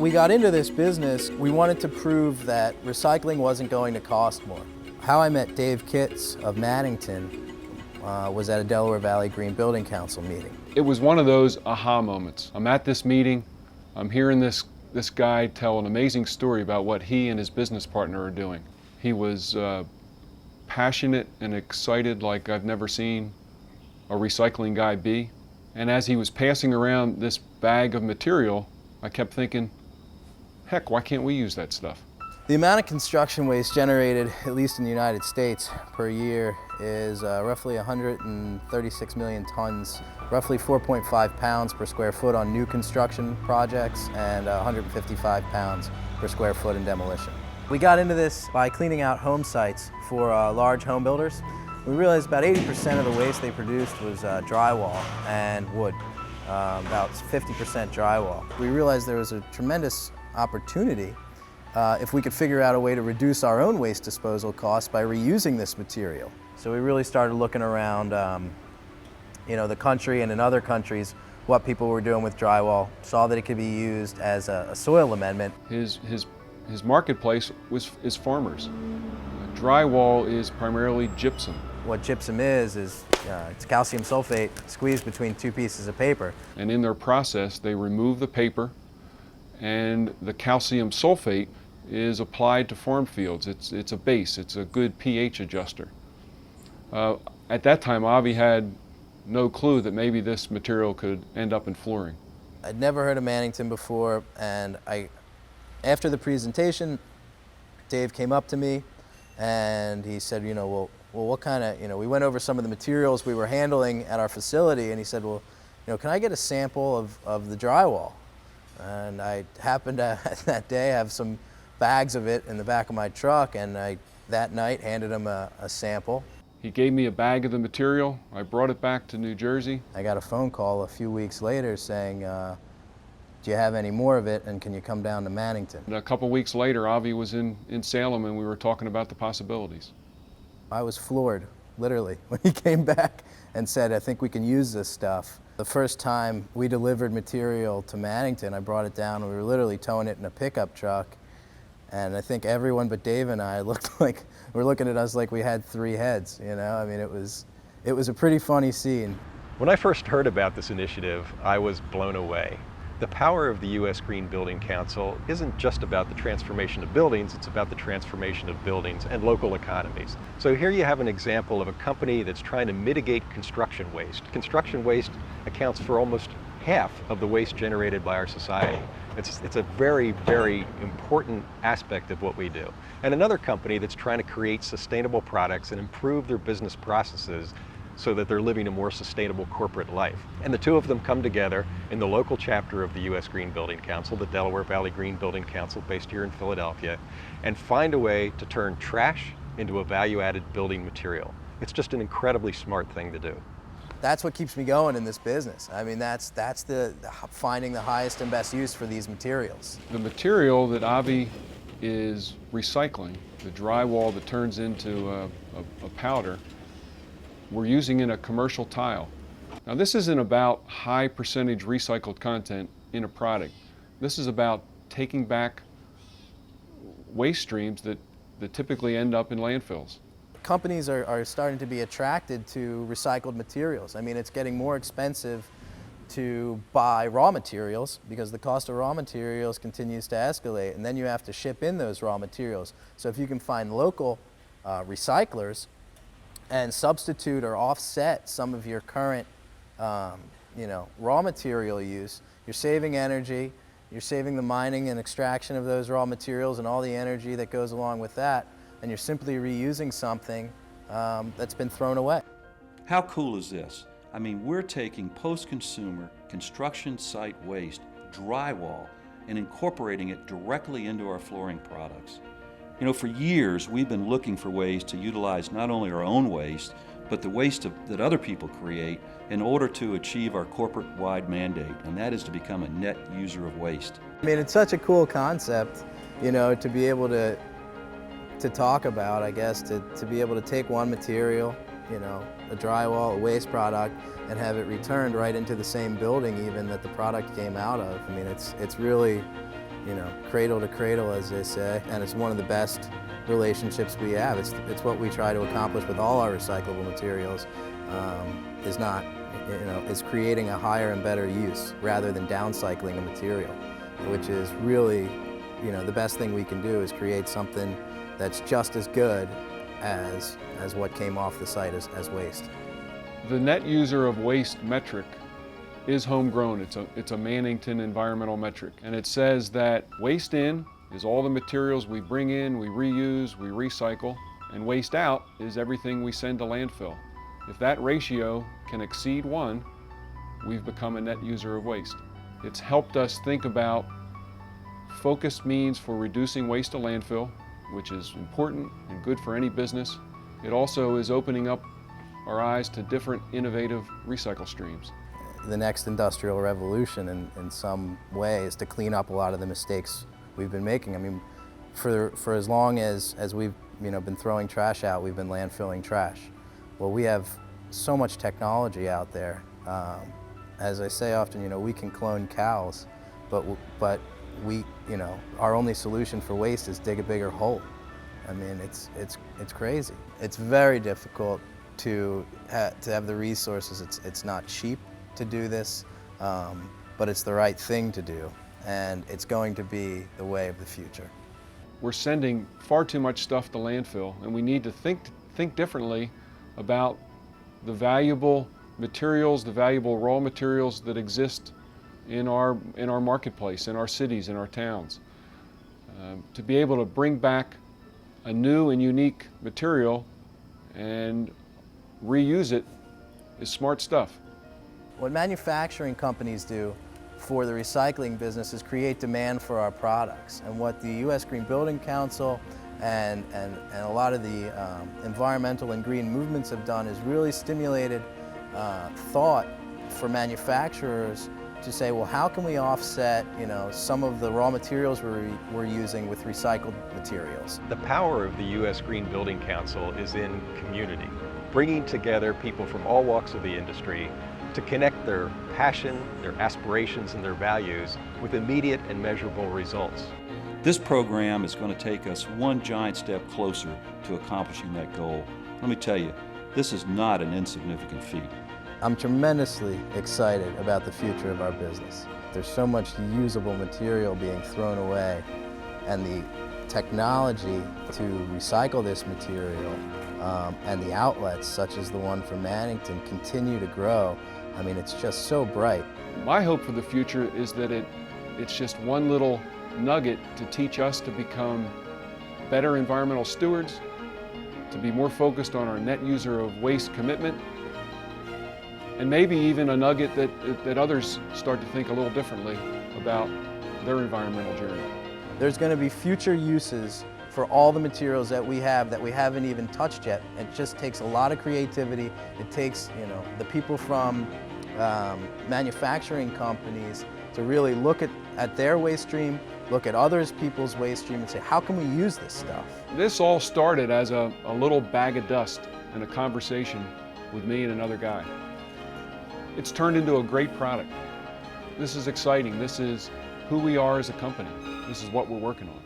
we got into this business, we wanted to prove that recycling wasn't going to cost more. How I met Dave Kitts of Mannington was at a Delaware Valley Green Building Council meeting. It was one of those aha moments. I'm at this meeting, I'm hearing this guy tell an amazing story about what he and his business partner are doing. He was passionate and excited like I've never seen a recycling guy be. And as he was passing around this bag of material, I kept thinking, heck, why can't we use that stuff? The amount of construction waste generated, at least in the United States, per year is roughly 136 million tons, roughly 4.5 pounds per square foot on new construction projects and 155 pounds per square foot in demolition. We got into this by cleaning out home sites for large home builders. We realized about 80% of the waste they produced was drywall and wood, about 50% drywall. We realized there was a tremendous opportunity if we could figure out a way to reduce our own waste disposal costs by reusing this material. So we really started looking around the country and in other countries what people were doing with drywall, saw that it could be used as a soil amendment. His marketplace is farmers. Drywall is primarily gypsum. What gypsum is it's calcium sulfate squeezed between two pieces of paper. And in their process, they remove the paper, and the calcium sulfate is applied to farm fields. It's a base, it's a good pH adjuster. At that time, Avi had no clue that maybe this material could end up in flooring. I'd never heard of Mannington before, and after the presentation, Dave came up to me and he said, well, what kind of, we went over some of the materials we were handling at our facility, and he said, well, can I get a sample of the drywall? And I happened to, that day, have some bags of it in the back of my truck, and I, that night, handed him a sample. He gave me a bag of the material. I brought it back to New Jersey. I got a phone call a few weeks later saying, do you have any more of it, and can you come down to Mannington? And a couple weeks later, Avi was in Salem, and we were talking about the possibilities. I was floored, literally, when he came back and said, I think we can use this stuff. The first time we delivered material to Mannington, I brought it down, and we were literally towing it in a pickup truck. And I think everyone but Dave and I were looking at us like we had three heads, I mean, it was a pretty funny scene. When I first heard about this initiative, I was blown away. The power of the U.S. Green Building Council isn't just about the transformation of buildings, it's about the transformation of buildings and local economies. So here you have an example of a company that's trying to mitigate construction waste. Construction waste accounts for almost half of the waste generated by our society. It's a very, very important aspect of what we do. And another company that's trying to create sustainable products and improve their business processes so that they're living a more sustainable corporate life. And the two of them come together in the local chapter of the U.S. Green Building Council, the Delaware Valley Green Building Council, based here in Philadelphia, and find a way to turn trash into a value-added building material. It's just an incredibly smart thing to do. That's what keeps me going in this business. I mean, that's finding the highest and best use for these materials. The material that Avi is recycling, the drywall that turns into a powder, we're using in a commercial tile. Now, this isn't about high percentage recycled content in a product. This is about taking back waste streams that typically end up in landfills. Companies are starting to be attracted to recycled materials. I mean, it's getting more expensive to buy raw materials because the cost of raw materials continues to escalate, and then you have to ship in those raw materials. So if you can find local recyclers and substitute or offset some of your current raw material use, you're saving energy, you're saving the mining and extraction of those raw materials and all the energy that goes along with that, and you're simply reusing something that's been thrown away. How cool is this? I mean, we're taking post-consumer construction site waste, drywall, and incorporating it directly into our flooring products. For years we've been looking for ways to utilize not only our own waste, but the waste that other people create in order to achieve our corporate-wide mandate, and that is to become a net user of waste. I mean, it's such a cool concept, to be able to talk about, I guess, to be able to take one material, a drywall, a waste product, and have it returned right into the same building even that the product came out of. I mean, it's really cradle to cradle, as they say, and it's one of the best relationships we have. It's what we try to accomplish with all our recyclable materials, is creating a higher and better use rather than downcycling a material, which is really, the best thing we can do is create something that's just as good as what came off the site as waste. The net user of waste metric is homegrown. It's a Mannington environmental metric, and it says that waste in is all the materials we bring in, we reuse, we recycle, and waste out is everything we send to landfill. If that ratio can exceed 1, we've become a net user of waste. It's helped us think about focused means for reducing waste to landfill, which is important and good for any business. It also is opening up our eyes to different innovative recycle streams. The next industrial revolution in some way is to clean up a lot of the mistakes we've been making. I mean, for as long as we've been throwing trash out, we've been landfilling trash. Well, we have so much technology out there. As I say often, we can clone cows, but our only solution for waste is dig a bigger hole. I mean, it's crazy. It's very difficult to have the resources. It's not cheap to do this, but it's the right thing to do, and it's going to be the way of the future. We're sending far too much stuff to landfill, and we need to think differently about the valuable materials, the valuable raw materials that exist in our marketplace, in our cities, in our towns. To be able to bring back a new and unique material and reuse it is smart stuff. What manufacturing companies do for the recycling business is create demand for our products. And what the U.S. Green Building Council and a lot of the environmental and green movements have done is really stimulated thought for manufacturers to say, well, how can we offset, some of the raw materials we're using with recycled materials? The power of the U.S. Green Building Council is in community, bringing together people from all walks of the industry to connect their passion, their aspirations, and their values with immediate and measurable results. This program is going to take us one giant step closer to accomplishing that goal. Let me tell you, this is not an insignificant feat. I'm tremendously excited about the future of our business. There's so much usable material being thrown away, and the technology to recycle this material and the outlets, such as the one from Mannington, continue to grow. I mean, it's just so bright. My hope for the future is that it's just one little nugget to teach us to become better environmental stewards, to be more focused on our net user of waste commitment, and maybe even a nugget that others start to think a little differently about their environmental journey. There's going to be future uses for all the materials that we haven't even touched yet. It just takes a lot of creativity. It takes, the people from manufacturing companies to really look at their waste stream, look at others people's waste stream and say, how can we use this stuff? This all started as a little bag of dust in a conversation with me and another guy. It's turned into a great product. This is exciting. This is who we are as a company. This is what we're working on.